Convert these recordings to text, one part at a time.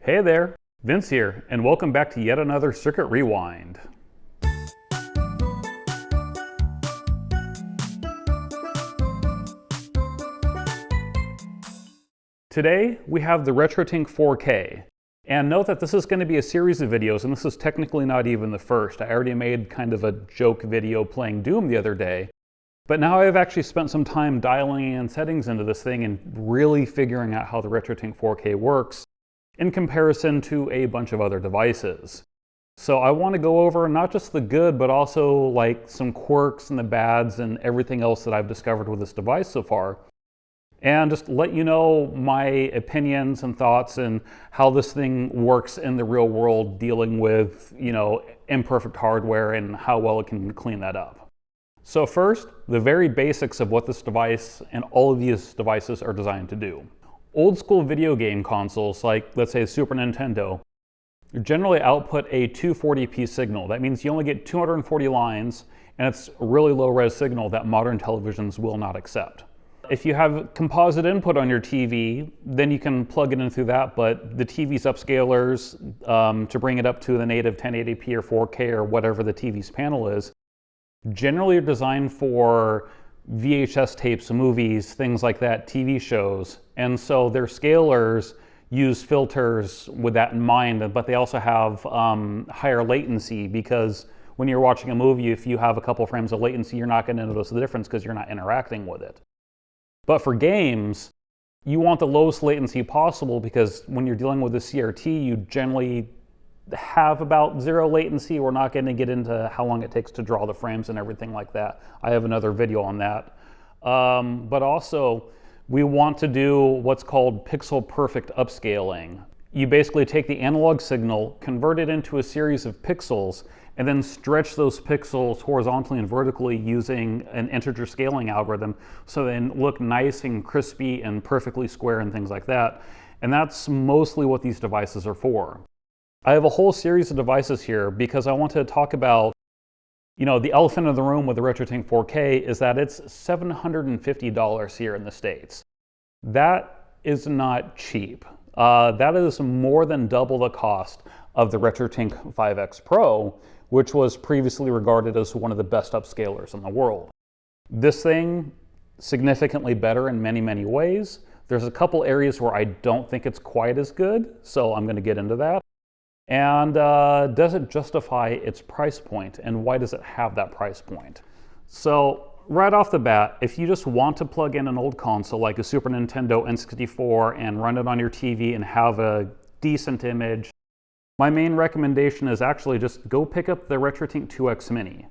Hey there, Vince here, and welcome back to yet another Circuit Rewind. Today, we have the RetroTINK 4K. And note that this is going to be a series of videos, and this is technically not even the first. I already made kind of a joke video playing Doom the other day. But now I've actually spent some time dialing in settings into this thing and really figuring out how the RetroTINK 4K works in comparison to a bunch of other devices. So I want to go over not just the good, but also like some quirks and the bads and everything else that I've discovered with this device so far. And just let you know my opinions and thoughts and how this thing works in the real world dealing with, imperfect hardware and how well it can clean that up. So first, the very basics of what this device and all of these devices are designed to do. Old school video game consoles, like let's say Super Nintendo, generally output a 240p signal. That means you only get 240 lines, and it's a really low res signal that modern televisions will not accept. If you have composite input on your TV, then you can plug it in through that, but the TV's upscalers to bring it up to the native 1080p or 4K or whatever the TV's panel is, generally are designed for VHS tapes, movies, things like that, TV shows. And so their scalers use filters with that in mind, but they also have higher latency, because when you're watching a movie, if you have a couple frames of latency, you're not going to notice the difference because you're not interacting with it. But for games, you want the lowest latency possible, because when you're dealing with a CRT, you generally have about zero latency. We're not going to get into how long it takes to draw the frames and everything like that. I have another video on that. But also, we want to do what's called pixel perfect upscaling. You basically take the analog signal, convert it into a series of pixels, and then stretch those pixels horizontally and vertically using an integer scaling algorithm so they look nice and crispy and perfectly square and things like that. And that's mostly what these devices are for. I have a whole series of devices here because I want to talk about, the elephant in the room with the RetroTINK 4K is that it's $750 here in the States. That is not cheap. That is more than double the cost of the RetroTINK 5X Pro, which was previously regarded as one of the best upscalers in the world. This thing, significantly better in many, many ways. There's a couple areas where I don't think it's quite as good, so I'm going to get into that. And does it justify its price point, and why does it have that price point? So right off the bat, if you just want to plug in an old console like a Super Nintendo N64 and run it on your TV and have a decent image, my main recommendation is actually just go pick up the RetroTINK 2X Mini.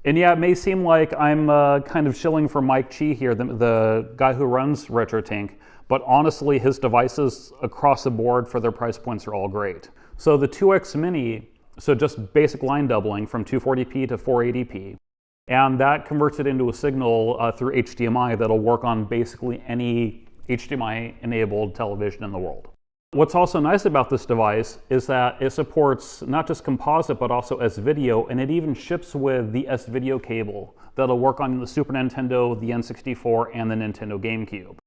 And yeah, it may seem like I'm kind of shilling for Mike Chi here, the guy who runs RetroTINK, but honestly, his devices across the board for their price points are all great. So the 2X Mini, so just basic line doubling from 240p to 480p, and that converts it into a signal through HDMI that'll work on basically any HDMI-enabled television in the world. What's also nice about this device is that it supports not just composite, but also S-Video, and it even ships with the S-Video cable that'll work on the Super Nintendo, the N64, and the Nintendo GameCube.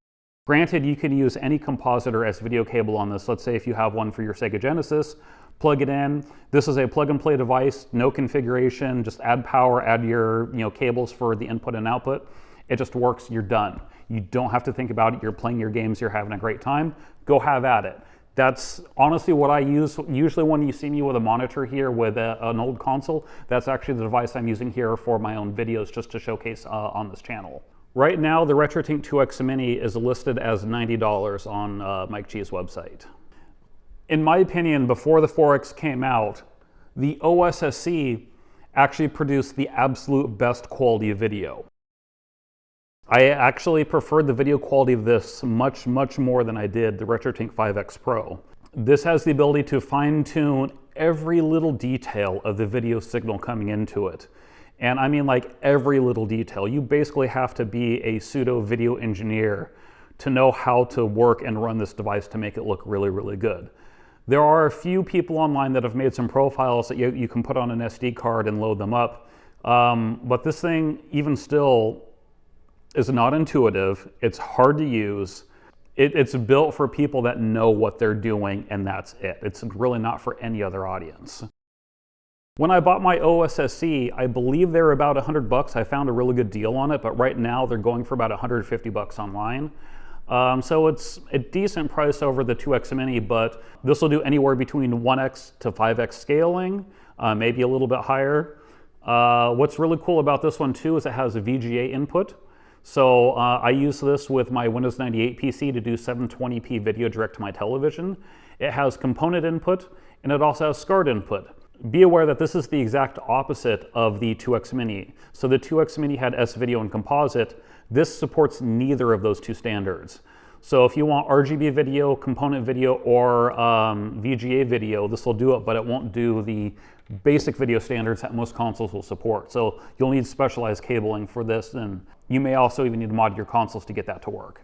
Granted, you can use any composite or S-Video cable on this. Let's say if you have one for your Sega Genesis, plug it in. This is a plug-and-play device, no configuration, just add power, add your cables for the input and output. It just works, you're done. You don't have to think about it, you're playing your games, you're having a great time, go have at it. That's honestly what I use. Usually when you see me with a monitor here with an old console, that's actually the device I'm using here for my own videos just to showcase on this channel. Right now, the RetroTINK 2X Mini is listed as $90 on Mike Chi's website. In my opinion, before the 4X came out, the OSSC actually produced the absolute best quality of video. I actually preferred the video quality of this much, much more than I did the RetroTINK 5X Pro. This has the ability to fine-tune every little detail of the video signal coming into it. And I mean like every little detail. You basically have to be a pseudo video engineer to know how to work and run this device to make it look really, really good. There are a few people online that have made some profiles that you can put on an SD card and load them up. But this thing, even still, is not intuitive. It's hard to use. It's built for people that know what they're doing, and that's it. It's really not for any other audience. When I bought my OSSC, I believe they were about $100. I found a really good deal on it, but right now they're going for about $150 online. So it's a decent price over the 2X Mini, but this will do anywhere between 1X to 5X scaling, maybe a little bit higher. What's really cool about this one too is it has a VGA input. So I use this with my Windows 98 PC to do 720p video direct to my television. It has component input, and it also has SCART input. Be aware that this is the exact opposite of the 2X Mini. So the 2X Mini had S-Video and Composite. This supports neither of those two standards. So if you want RGB video, component video, or VGA video, this will do it, but it won't do the basic video standards that most consoles will support. So you'll need specialized cabling for this, and you may also even need to mod your consoles to get that to work.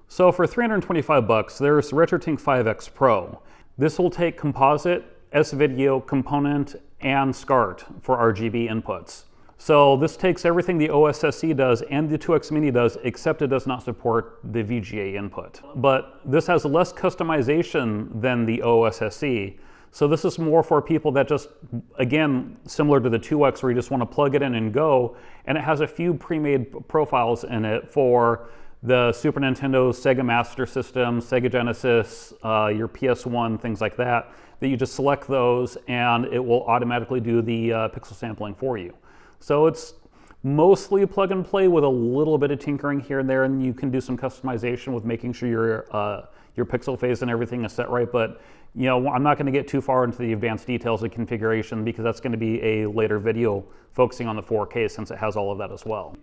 So for $325, there's the RetroTINK 5X Pro. This will take composite, S-Video, component, and SCART for RGB inputs. So this takes everything the OSSC does and the 2X Mini does, except it does not support the VGA input. But this has less customization than the OSSC. So this is more for people that just, again, similar to the 2X, where you just want to plug it in and go. And it has a few pre-made profiles in it for the Super Nintendo, Sega Master System, Sega Genesis, your PS1, things like that, that you just select those and it will automatically do the pixel sampling for you. So it's mostly plug and play with a little bit of tinkering here and there, and you can do some customization with making sure your pixel phase and everything is set right. But you know, I'm not going to get too far into the advanced details of configuration because that's going to be a later video focusing on the 4K, since it has all of that as well.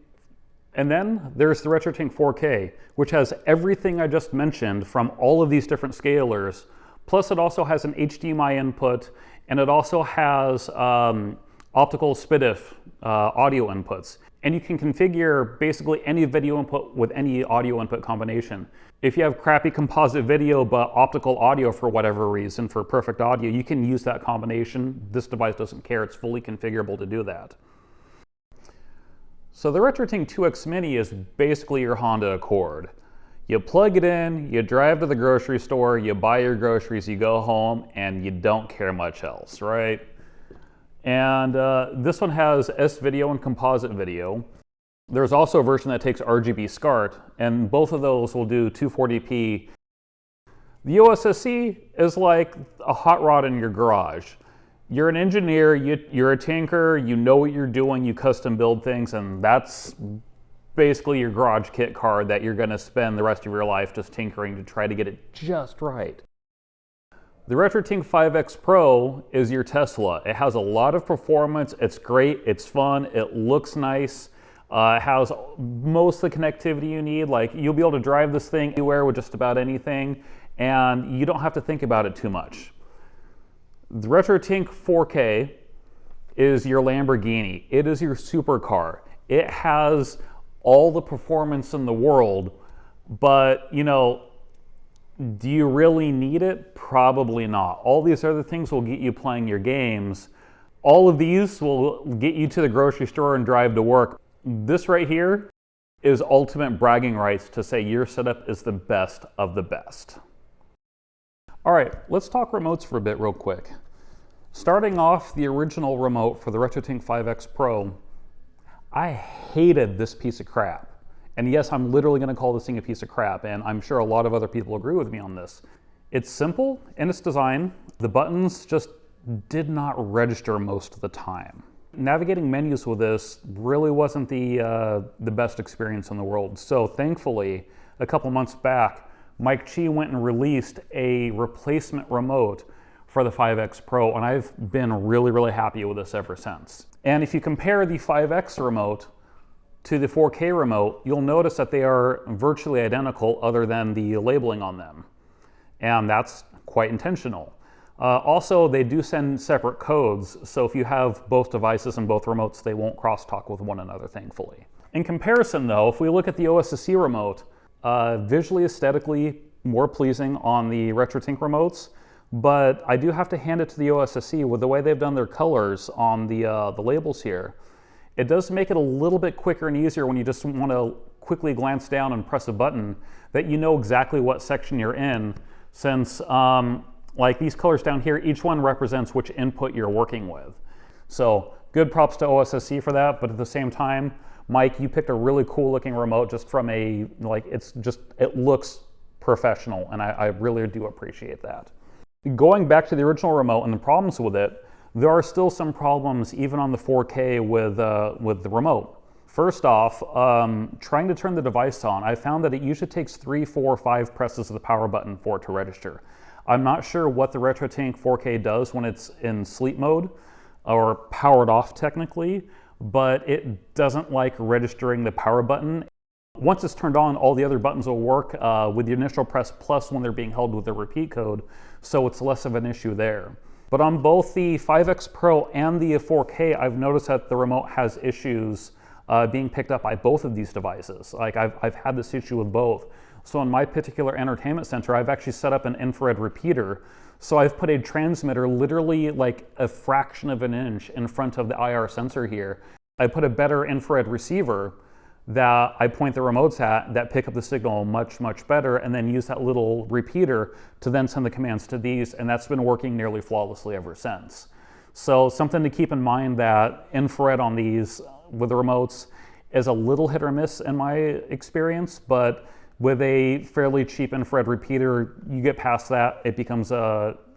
And then there's the RetroTINK 4K, which has everything I just mentioned from all of these different scalers. Plus it also has an HDMI input, and it also has optical SPDIF audio inputs. And you can configure basically any video input with any audio input combination. If you have crappy composite video but optical audio for whatever reason, for perfect audio, you can use that combination. This device doesn't care, it's fully configurable to do that. So the RetroTINK 2X Mini is basically your Honda Accord. You plug it in, you drive to the grocery store, you buy your groceries, you go home, and you don't care much else, right? And this one has S-Video and composite video. There's also a version that takes RGB SCART, and both of those will do 240p. The OSSC is like a hot rod in your garage. You're an engineer, you're a tinker, you know what you're doing, you custom build things, and that's basically your garage kit car that you're going to spend the rest of your life just tinkering to try to get it just right. The RetroTINK 5X Pro is your Tesla. It has a lot of performance, it's great, it's fun, it looks nice, it has most of the connectivity you need. Like, you'll be able to drive this thing anywhere with just about anything, and you don't have to think about it too much. The RetroTINK 4K is your Lamborghini. It is your supercar. It has all the performance in the world, but you know, do you really need it? Probably not. All these other things will get you playing your games. All of these will get you to the grocery store and drive to work. This right here is ultimate bragging rights to say your setup is the best of the best. All right, let's talk remotes for a bit real quick. Starting off, the original remote for the RetroTINK 5X Pro, I hated this piece of crap. And yes, I'm literally going to call this thing a piece of crap, and I'm sure a lot of other people agree with me on this. It's simple in its design. The buttons just did not register most of the time. Navigating menus with this really wasn't the best experience in the world. So thankfully, a couple months back, Mike Chi went and released a replacement remote for the 5X Pro, and I've been really, really happy with this ever since. And if you compare the 5X remote to the 4K remote, you'll notice that they are virtually identical other than the labeling on them. And that's quite intentional. Also, they do send separate codes, so if you have both devices and both remotes, they won't crosstalk with one another, thankfully. In comparison though, if we look at the OSSC remote, visually, aesthetically, more pleasing on the RetroTINK remotes, but I do have to hand it to the OSSC with the way they've done their colors on the labels here. It does make it a little bit quicker and easier when you just want to quickly glance down and press a button, that you know exactly what section you're in, since like these colors down here, each one represents which input you're working with. So good props to OSSC for that, but at the same time, Mike, you picked a really cool looking remote just from a, like, it looks professional, and I really do appreciate that. Going back to the original remote and the problems with it, there are still some problems even on the 4K with the remote. First off, trying to turn the device on, I found that it usually takes 3, 4, 5 presses of the power button for it to register. I'm not sure what the RetroTINK 4K does when it's in sleep mode, or powered off technically, but it doesn't like registering the power button. Once it's turned on, all the other buttons will work with the initial press plus when they're being held with the repeat code, so it's less of an issue there. But on both the 5X Pro and the 4K, I've noticed that the remote has issues being picked up by both of these devices. Like I've had this issue with both. So on my particular entertainment center, I've actually set up an infrared repeater. So I've put a transmitter literally like a fraction of an inch in front of the IR sensor here. I put a better infrared receiver that I point the remotes at that pick up the signal much, much better, and then use that little repeater to then send the commands to these, and that's been working nearly flawlessly ever since. So something to keep in mind, that infrared on these with the remotes is a little hit or miss in my experience, but with a fairly cheap infrared repeater, you get past that, it becomes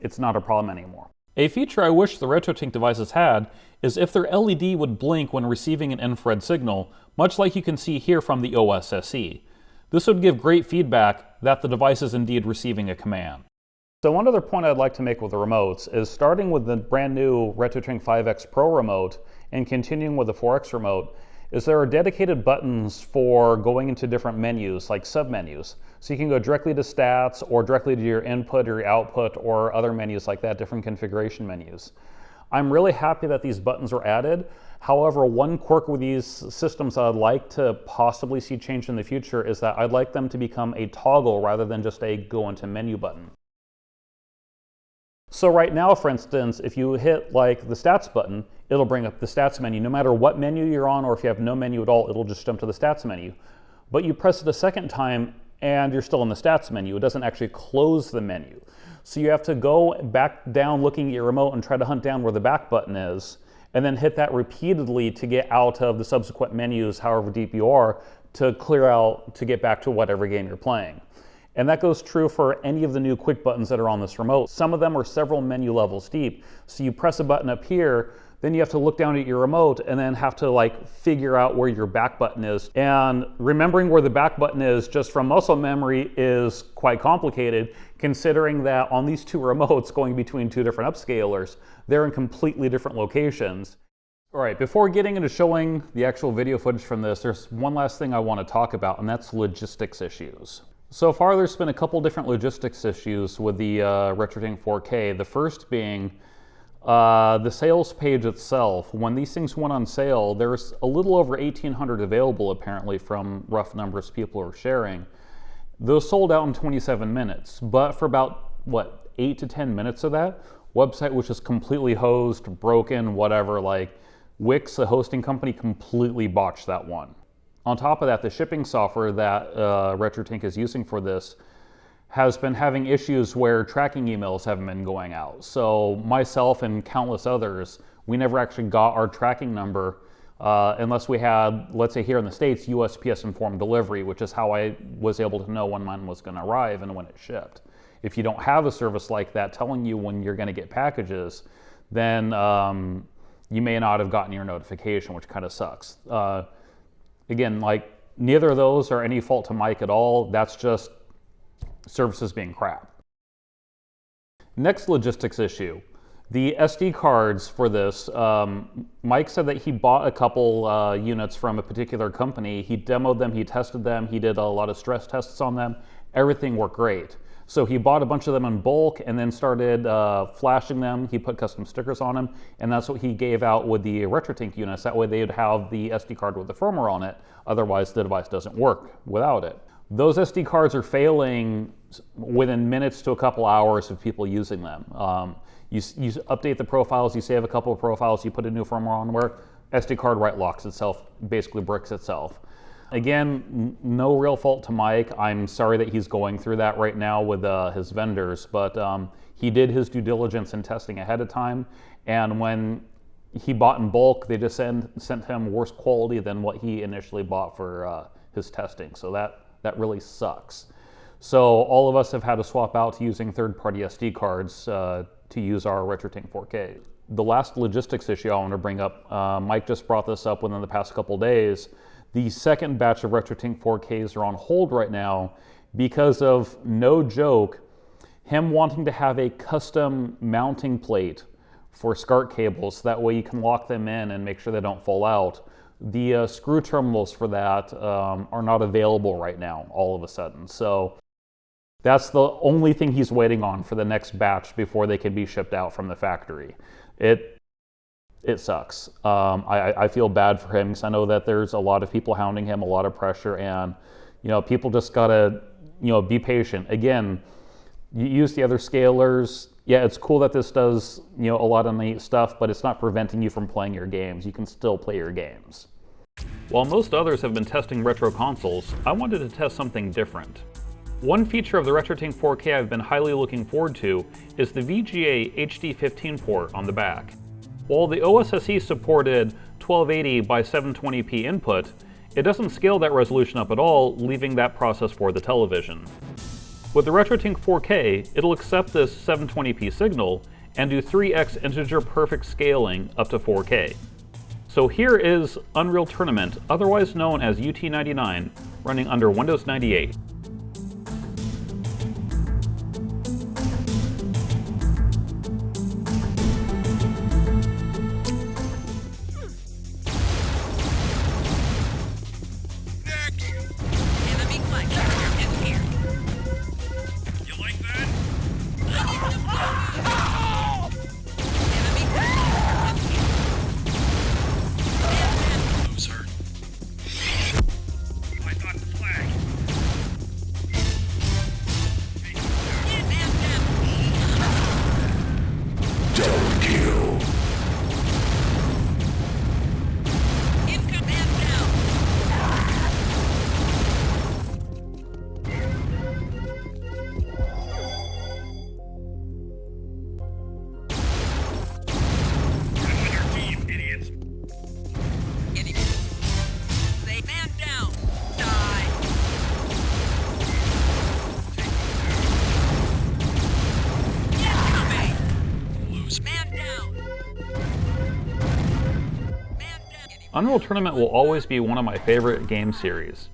it's not a problem anymore. A feature I wish the RetroTINK devices had is if their LED would blink when receiving an infrared signal, much like you can see here from the OSSE. This would give great feedback that the device is indeed receiving a command. So one other point I'd like to make with the remotes is, starting with the brand new RetroTINK 5X Pro remote and continuing with the 4X remote, is there are dedicated buttons for going into different menus, like submenus. So you can go directly to stats or directly to your input or your output or other menus like that, different configuration menus. I'm really happy that these buttons are added. However, one quirk with these systems I'd like to possibly see change in the future is that I'd like them to become a toggle rather than just a go into menu button. So right now, for instance, if you hit like the stats button, it'll bring up the stats menu. No matter what menu you're on, or if you have no menu at all, it'll just jump to the stats menu. But you press it a second time and you're still in the stats menu. It doesn't actually close the menu. So you have to go back down looking at your remote and try to hunt down where the back button is, and then hit that repeatedly to get out of the subsequent menus, however deep you are, to clear out to get back to whatever game you're playing. And that goes true for any of the new quick buttons that are on this remote. Some of them are several menu levels deep. So you press a button up here, then you have to look down at your remote and then have to like figure out where your back button is. And remembering where the back button is just from muscle memory is quite complicated, considering that on these two remotes going between two different upscalers, they're in completely different locations. All right, before getting into showing the actual video footage from this, there's one last thing I want to talk about, and that's logistics issues. So far, there's been a couple different logistics issues with the RetroTINK 4K. The first being the sales page itself. When these things went on sale, there's a little over 1,800 available, apparently, from rough numbers people are sharing. Those sold out in 27 minutes, but for about, what, 8 to 10 minutes of that, website was just completely hosed, broken, whatever. Like, Wix, the hosting company, completely botched that one. On top of that, the shipping software that RetroTINK is using for this has been having issues where tracking emails haven't been going out. So myself and countless others, we never actually got our tracking number unless we had, let's say here in the States, USPS informed delivery, which is how I was able to know when mine was going to arrive and when it shipped. If you don't have a service like that telling you when you're going to get packages, then you may not have gotten your notification, which kind of sucks. Again, like, neither of those are any fault to Mike at all. That's just services being crap. Next logistics issue, the SD cards for this. Mike said that he bought a couple units from a particular company. He demoed them, he tested them, he did a lot of stress tests on them. Everything worked great. So he bought a bunch of them in bulk and then started flashing them. He put custom stickers on them, and that's what he gave out with the RetroTINK units. That way they'd have the SD card with the firmware on it. Otherwise, the device doesn't work without it. Those SD cards are failing within minutes to a couple hours of people using them. You update the profiles, you save a couple of profiles, you put a new firmware on where SD card right locks itself, basically bricks itself. Again, no real fault to Mike. I'm sorry that he's going through that right now with his vendors, but he did his due diligence in testing ahead of time, and when he bought in bulk, they just sent him worse quality than what he initially bought for his testing. So that really sucks. So all of us have had to swap out to using third-party SD cards to use our RetroTINK 4K. The last logistics issue I want to bring up, Mike just brought this up within the past couple days. The second batch of RetroTINK 4Ks are on hold right now because of, no joke, him wanting to have a custom mounting plate for SCART cables, so that way you can lock them in and make sure they don't fall out. The screw terminals for that are not available right now, all of a sudden. So that's the only thing he's waiting on for the next batch before they can be shipped out from the factory. It sucks. I feel bad for him because I know that there's a lot of people hounding him, a lot of pressure, and people just gotta be patient. Again, you use the other scalers. Yeah, it's cool that this does a lot of neat stuff, but it's not preventing you from playing your games. You can still play your games. While most others have been testing retro consoles, I wanted to test something different. One feature of the RetroTINK 4K I've been highly looking forward to is the VGA HD15 port on the back. While the OSSE supported 1280 by 720p input, it doesn't scale that resolution up at all, leaving that process for the television. With the RetroTINK 4K, it'll accept this 720p signal and do 3x integer perfect scaling up to 4K. So here is Unreal Tournament, otherwise known as UT99, running under Windows 98. Unreal Tournament will always be one of my favorite game series,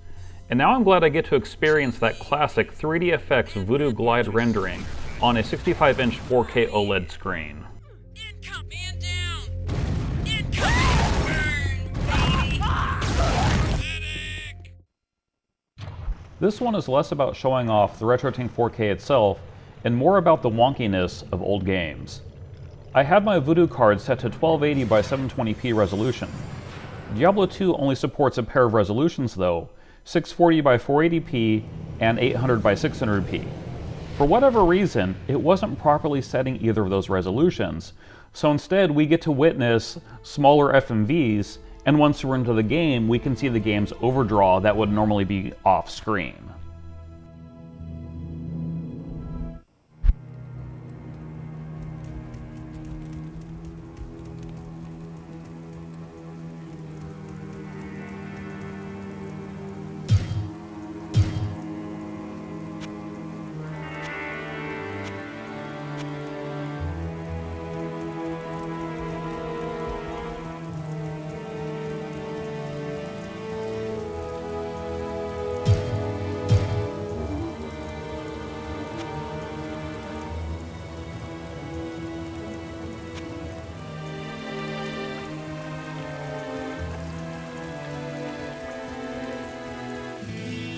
and now I'm glad I get to experience that classic 3DFX Voodoo Glide rendering on a 65-inch 4K OLED screen. This one is less about showing off the RetroTINK 4K itself and more about the wonkiness of old games. I had my Voodoo card set to 1280 by 720p resolution. Diablo 2 only supports a pair of resolutions though, 640 by 480p and 800 by 600p. For whatever reason, it wasn't properly setting either of those resolutions, so instead we get to witness smaller FMVs, and once we're into the game, we can see the game's overdraw that would normally be off screen.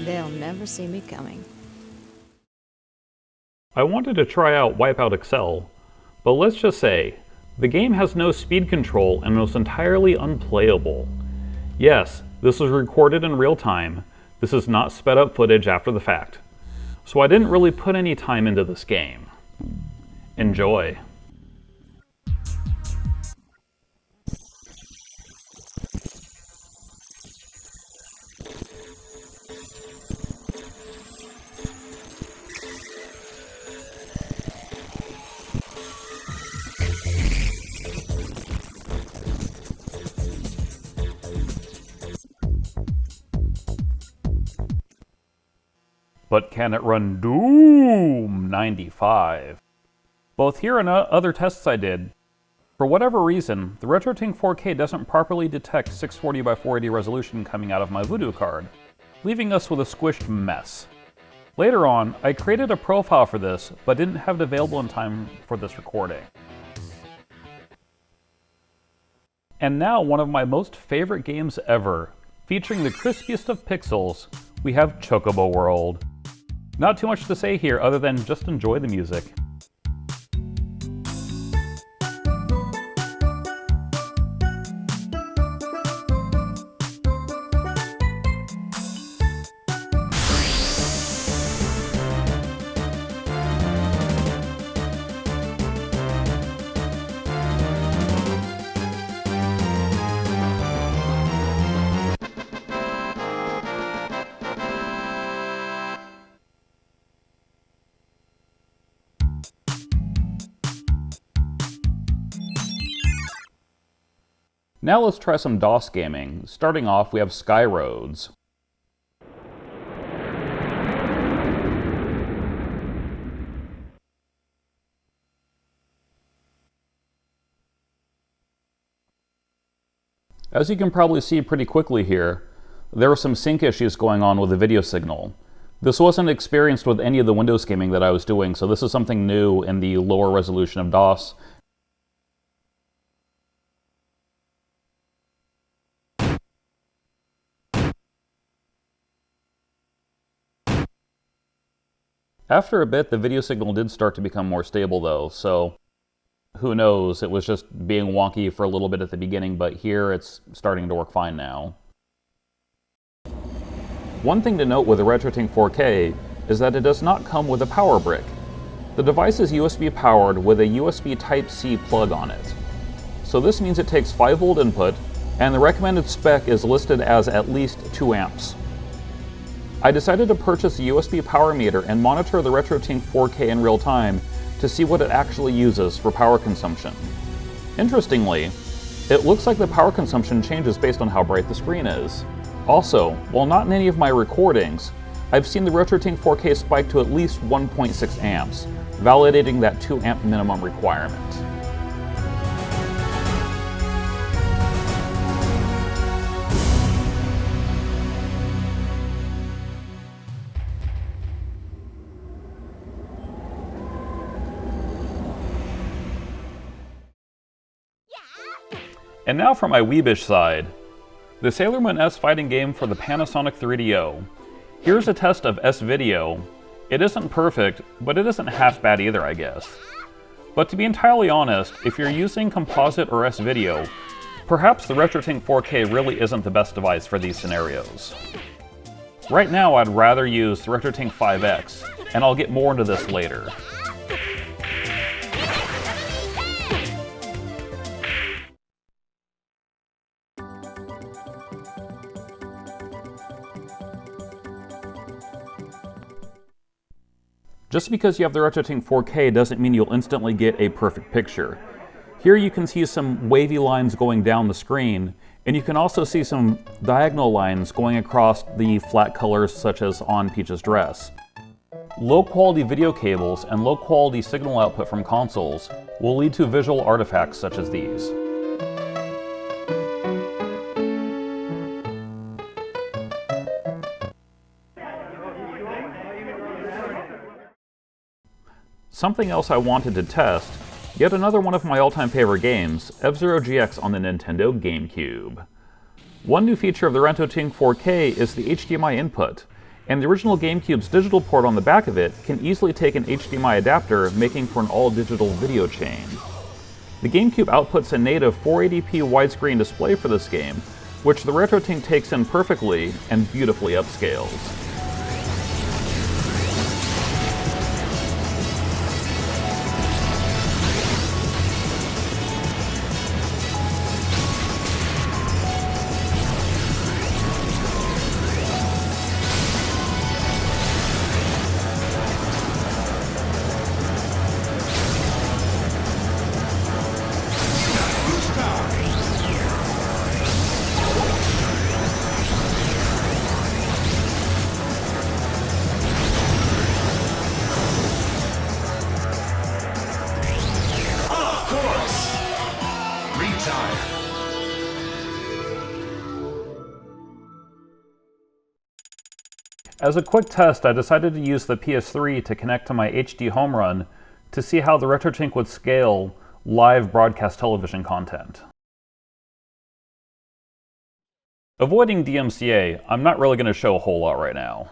They'll never see me coming. I wanted to try out Wipeout Excel, but let's just say, the game has no speed control and was entirely unplayable. Yes, this was recorded in real time. This is not sped up footage after the fact. So I didn't really put any time into this game. Enjoy. But can it run Doom 95? Both here and other tests I did, for whatever reason, the RetroTINK 4K doesn't properly detect 640 by 480 resolution coming out of my Voodoo card, leaving us with a squished mess. Later on, I created a profile for this, but didn't have it available in time for this recording. And now one of my most favorite games ever, featuring the crispiest of pixels, we have Chocobo World. Not too much to say here other than just enjoy the music. Now let's try some DOS gaming. Starting off, we have Sky Roads. As you can probably see pretty quickly here, there were some sync issues going on with the video signal. This wasn't experienced with any of the Windows gaming that I was doing, so this is something new in the lower resolution of DOS. After a bit, the video signal did start to become more stable though, so who knows, it was just being wonky for a little bit at the beginning, but here it's starting to work fine now. One thing to note with the RetroTINK 4K is that it does not come with a power brick. The device is USB powered with a USB Type-C plug on it. So this means it takes 5V input, and the recommended spec is listed as at least 2 amps. I decided to purchase a USB power meter and monitor the RetroTINK 4K in real time to see what it actually uses for power consumption. Interestingly, it looks like the power consumption changes based on how bright the screen is. Also, while not in any of my recordings, I've seen the RetroTINK 4K spike to at least 1.6 amps, validating that 2 amp minimum requirement. And now for my weebish side, the Sailor Moon S fighting game for the Panasonic 3DO. Here's a test of S-Video. It isn't perfect, but it isn't half bad either, I guess. But to be entirely honest, if you're using composite or S-Video, perhaps the RetroTINK 4K really isn't the best device for these scenarios. Right now, I'd rather use the RetroTINK 5X, and I'll get more into this later. Just because you have the RetroTINK 4K doesn't mean you'll instantly get a perfect picture. Here you can see some wavy lines going down the screen, and you can also see some diagonal lines going across the flat colors such as on Peach's dress. Low quality video cables and low quality signal output from consoles will lead to visual artifacts such as these. Something else I wanted to test, yet another one of my all-time favorite games, F-Zero GX on the Nintendo GameCube. One new feature of the RetroTINK 4K is the HDMI input, and the original GameCube's digital port on the back of it can easily take an HDMI adapter, making for an all-digital video chain. The GameCube outputs a native 480p widescreen display for this game, which the RetroTINK takes in perfectly and beautifully upscales. As a quick test, I decided to use the PS3 to connect to my HDHomeRun to see how the RetroTINK would scale live broadcast television content. Avoiding DMCA, I'm not really going to show a whole lot right now.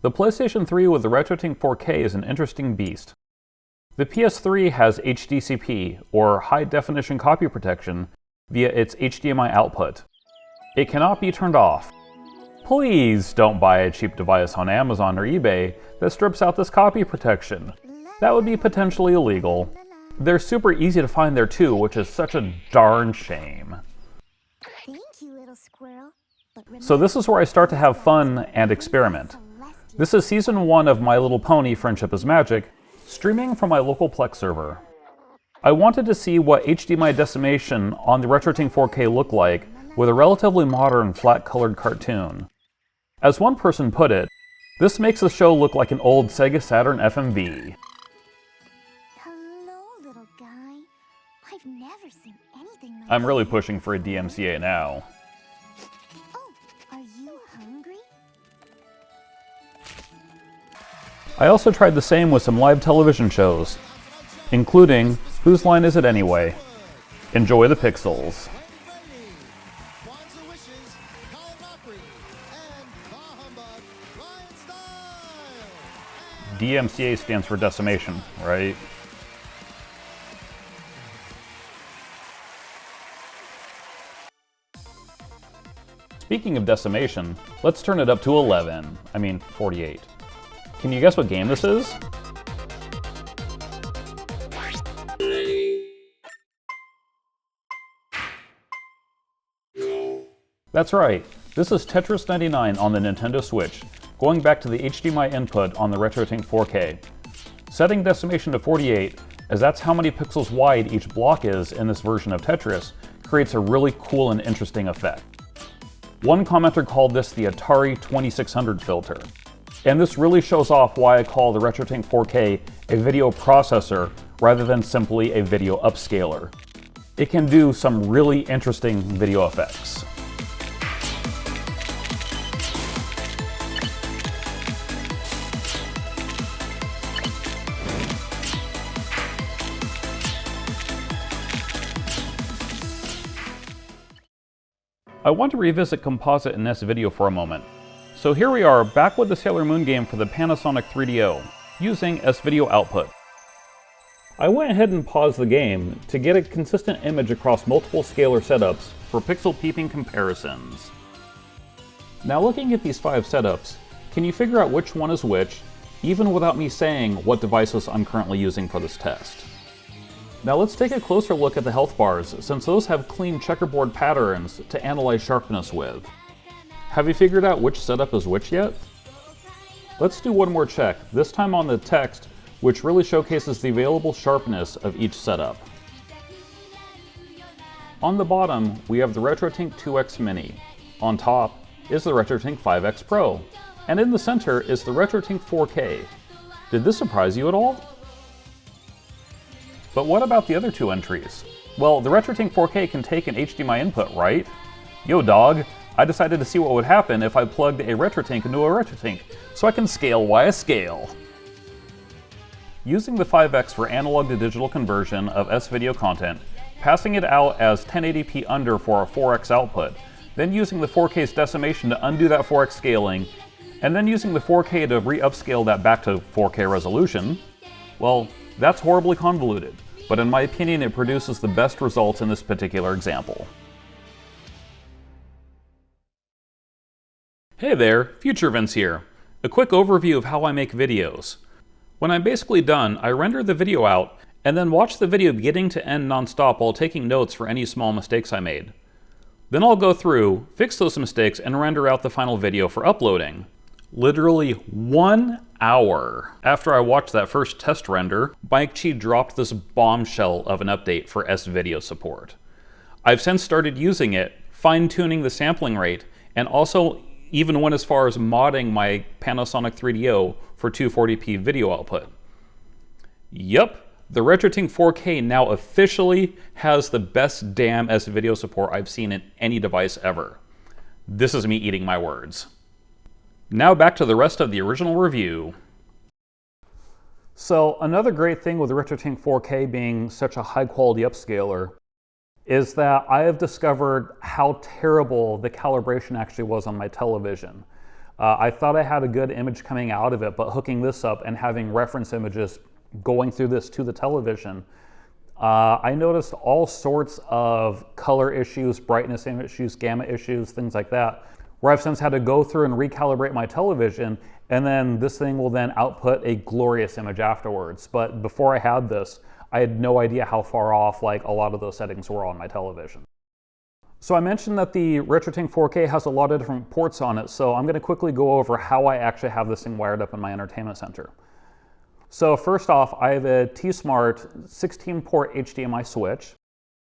The PlayStation 3 with the RetroTINK 4K is an interesting beast. The PS3 has HDCP, or High Definition Copy Protection, via its HDMI output. It cannot be turned off. Please don't buy a cheap device on Amazon or eBay that strips out this copy protection. That would be potentially illegal. They're super easy to find there too, which is such a darn shame. Thank you, little squirrel. So this is where I start to have fun and experiment. This is Season 1 of My Little Pony Friendship is Magic, streaming from my local Plex server. I wanted to see what HDMI decimation on the RetroTINK 4K looked like with a relatively modern flat-colored cartoon. As one person put it, this makes the show look like an old Sega Saturn FMV. Hello, little guy. I've never seen anything like I'm really pushing for a DMCA now. Oh, are you hungry? I also tried the same with some live television shows, including Whose Line Is It Anyway? Enjoy the pixels. DMCA stands for decimation, right? Speaking of decimation, let's turn it up to 11. I mean, 48. Can you guess what game this is? That's right, this is Tetris 99 on the Nintendo Switch, going back to the HDMI input on the RetroTINK 4K. Setting decimation to 48, as that's how many pixels wide each block is in this version of Tetris, creates a really cool and interesting effect. One commenter called this the Atari 2600 filter. And this really shows off why I call the RetroTINK 4K a video processor rather than simply a video upscaler. It can do some really interesting video effects. I want to revisit composite in this video for a moment. So here we are, back with the Sailor Moon game for the Panasonic 3DO, using S-Video output. I went ahead and paused the game to get a consistent image across multiple scaler setups for pixel peeping comparisons. Now looking at these 5 setups, can you figure out which one is which, even without me saying what devices I'm currently using for this test? Now let's take a closer look at the health bars, since those have clean checkerboard patterns to analyze sharpness with. Have you figured out which setup is which yet? Let's do one more check, this time on the text, which really showcases the available sharpness of each setup. On the bottom, we have the RetroTINK 2X Mini. On top is the RetroTINK 5X Pro. And in the center is the RetroTINK 4K. Did this surprise you at all? But what about the other 2 entries? Well, the RetroTINK 4K can take an HDMI input, right? Yo dog, I decided to see what would happen if I plugged a RetroTINK into a RetroTINK, so I can scale why I scale. Using the 5X for analog to digital conversion of S-Video content, passing it out as 1080p under for a 4X output, then using the 4K's decimation to undo that 4X scaling, and then using the 4K to re-upscale that back to 4K resolution, well, that's horribly convoluted, but in my opinion it produces the best results in this particular example. Hey there, Future Vince here. A quick overview of how I make videos. When I'm basically done, I render the video out, and then watch the video beginning to end non-stop while taking notes for any small mistakes I made. Then I'll go through, fix those mistakes, and render out the final video for uploading. Literally 1 hour after I watched that first test render, Mike Chi dropped this bombshell of an update for S-Video support. I've since started using it, fine-tuning the sampling rate, and also even went as far as modding my Panasonic 3DO for 240p video output. Yup, the RetroTINK 4K now officially has the best damn S-Video support I've seen in any device ever. This is me eating my words. Now back to the rest of the original review. So another great thing with the RetroTINK 4K being such a high quality upscaler is that I have discovered how terrible the calibration actually was on my television. I thought I had a good image coming out of it, but hooking this up and having reference images going through this to the television, I noticed all sorts of color issues, brightness issues, gamma issues, things like that, where I've since had to go through and recalibrate my television, and then this thing will then output a glorious image afterwards. But before I had this, I had no idea how far off like a lot of those settings were on my television. So I mentioned that the RetroTINK 4K has a lot of different ports on it, so I'm going to quickly go over how I actually have this thing wired up in my entertainment center. So first off, I have a T-Smart 16-port HDMI switch,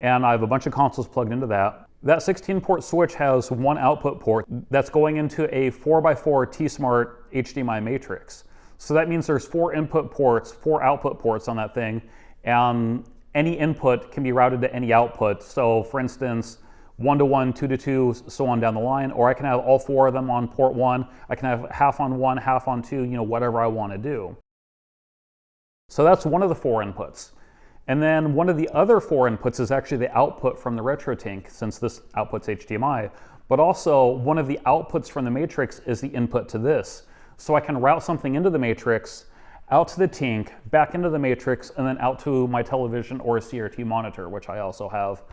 and I have a bunch of consoles plugged into that. That 16-port switch has one output port that's going into a 4x4 T-Smart HDMI matrix. So that means there's 4 input ports, 4 output ports on that thing, and any input can be routed to any output. So for instance, 1 to 1, 2 to 2, so on down the line, or I can have all 4 of them on port 1. I can have half on 1, half on 2, whatever I want to do. So that's one of the 4 inputs. And then one of the other 4 inputs is actually the output from the RetroTINK, since this outputs HDMI, but also one of the outputs from the matrix is the input to this. So I can route something into the matrix, out to the TINK, back into the matrix, and then out to my television or a CRT monitor, which I also have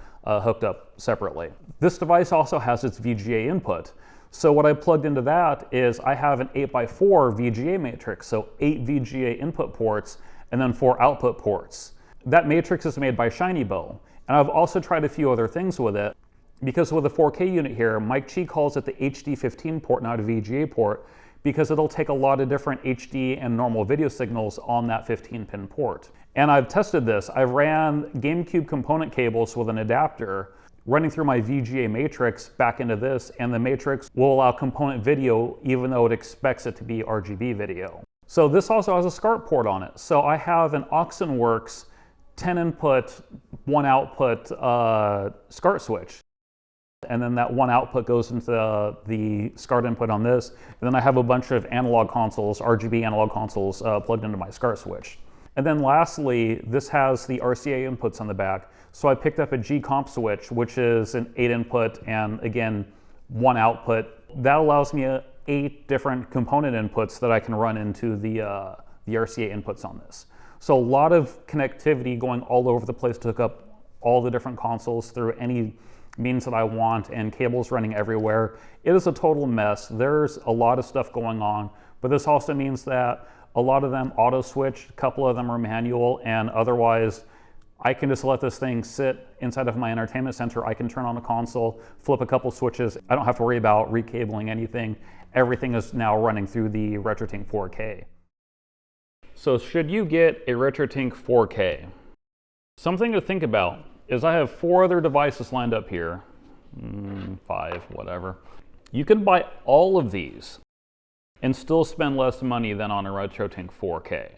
hooked up separately. This device also has its VGA input. So what I plugged into that is I have an 8x4 VGA matrix, so 8 VGA input ports, and then 4 output ports. That matrix is made by ShinyBow, and I've also tried a few other things with it, because with the 4K unit here, Mike Chi calls it the HD15 port, not a VGA port, because it'll take a lot of different HD and normal video signals on that 15-pin port. And I've tested this. I've ran GameCube component cables with an adapter running through my VGA matrix back into this, and the matrix will allow component video even though it expects it to be RGB video. So this also has a SCART port on it. So I have an Oxenworks 10 input, 1 output SCART switch. And then that 1 output goes into the SCART input on this. And then I have a bunch of analog consoles, RGB analog consoles plugged into my SCART switch. And then lastly, this has the RCA inputs on the back. So I picked up a G-Comp switch, which is an 8 input and again, 1 output. That allows me 8 different component inputs that I can run into the RCA inputs on this. So a lot of connectivity going all over the place to hook up all the different consoles through any means that I want, and cables running everywhere. It is a total mess. There's a lot of stuff going on, but this also means that a lot of them auto switch, a couple of them are manual, and otherwise I can just let this thing sit inside of my entertainment center. I can turn on a console, flip a couple switches. I don't have to worry about recabling anything. Everything is now running through the RetroTINK 4K. So should you get a RetroTINK 4K? Something to think about is I have 4 other devices lined up here, 5, whatever. You can buy all of these and still spend less money than on a RetroTINK 4K.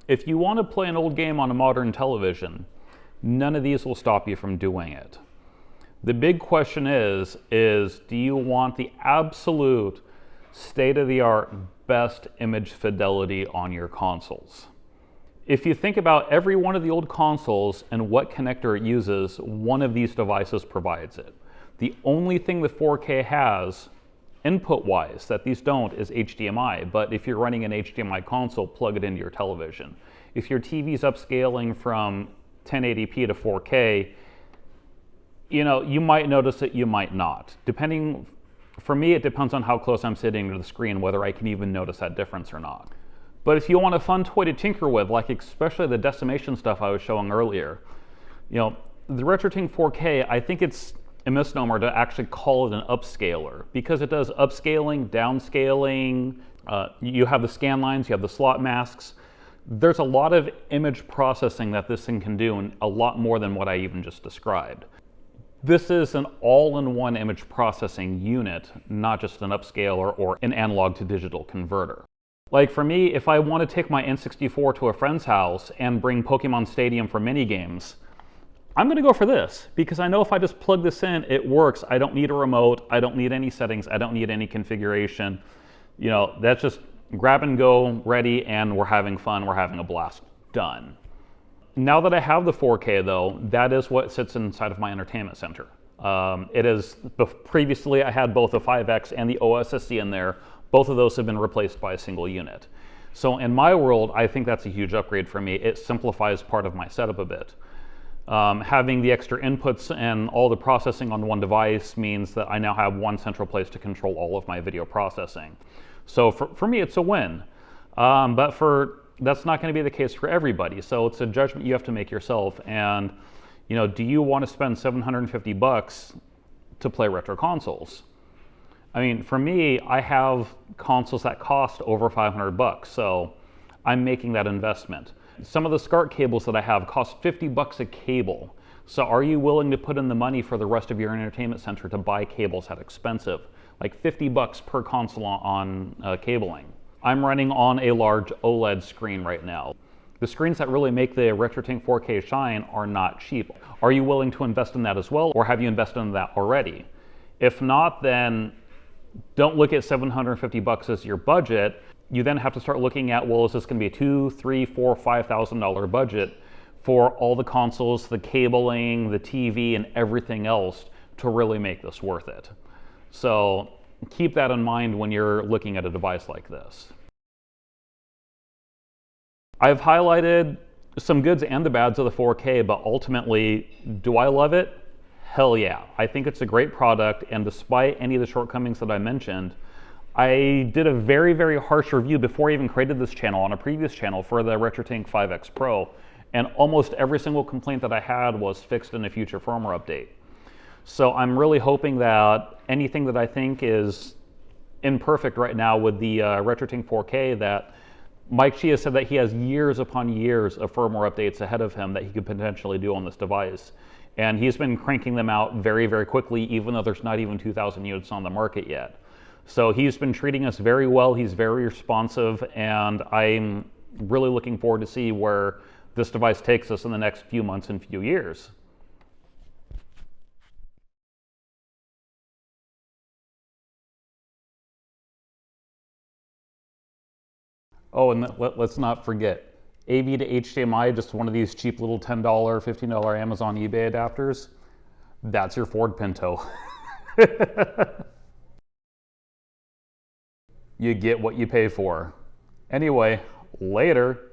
If you want to play an old game on a modern television, none of these will stop you from doing it. The big question is do you want the absolute state-of-the-art best image fidelity on your consoles? If you think about every one of the old consoles and what connector it uses, one of these devices provides it. The only thing the 4K has, input-wise, that these don't is HDMI, but if you're running an HDMI console, plug it into your television. If your TV's upscaling from 1080p to 4K, you might notice it, you might not. Depending, for me, it depends on how close I'm sitting to the screen, whether I can even notice that difference or not. But if you want a fun toy to tinker with, like especially the decimation stuff I was showing earlier, the RetroTINK 4K, I think it's a misnomer to actually call it an upscaler, because it does upscaling, downscaling, you have the scan lines, you have the slot masks. There's a lot of image processing that this thing can do, and a lot more than what I even just described. This is an all-in-one image processing unit, not just an upscaler or an analog to digital converter. Like for me, if I want to take my N64 to a friend's house and bring Pokemon Stadium for minigames, I'm going to go for this, because I know if I just plug this in, it works. I don't need a remote, I don't need any settings, I don't need any configuration. You know, that's just grab and go, ready, and we're having fun, we're having a blast. Done. Now that I have the 4K though, that is what sits inside of my entertainment center. It is, previously I had both the 5X and the OSSC in there. Both of those have been replaced by a single unit. So in my world, I think that's a huge upgrade for me. It simplifies part of my setup a bit. Having the extra inputs and all the processing on one device means that I now have one central place to control all of my video processing. So for me, it's a win. But that's not going to be the case for everybody. So it's a judgment you have to make yourself. And, you know, do you want to spend $750 to play retro consoles? I mean, for me, I have consoles that cost over $500, so I'm making that investment. Some of the SCART cables that I have cost $50 a cable. So are you willing to put in the money for the rest of your entertainment center to buy cables that expensive? Like $50 per console on cabling. I'm running on a large OLED screen right now. The screens that really make the RetroTINK 4K shine are not cheap. Are you willing to invest in that as well, or have you invested in that already? If not, then don't look at $750 as your budget. You then have to start looking at, well, is this going to be a $2,000, $3,000, $4,000, $5,000 budget for all the consoles, the cabling, the TV, and everything else to really make this worth it? So keep that in mind when you're looking at a device like this. I've highlighted some goods and the bads of the 4K, but ultimately, do I love it? Hell yeah. I think it's a great product, and despite any of the shortcomings that I mentioned, I did a very, very harsh review before I even created this channel on a previous channel for the RetroTINK 5X Pro, and almost every single complaint that I had was fixed in a future firmware update. So I'm really hoping that anything that I think is imperfect right now with the RetroTINK 4K, that Mike Chia said that he has years upon years of firmware updates ahead of him that he could potentially do on this device. And he's been cranking them out very, very quickly, even though there's not even 2,000 units on the market yet. So he's been treating us very well, he's very responsive, and I'm really looking forward to see where this device takes us in the next few months and few years. Oh, and let's not forget, AV to HDMI, just one of these cheap little $10, $15 Amazon eBay adapters. That's your Ford Pinto. You get what you pay for. Anyway, later.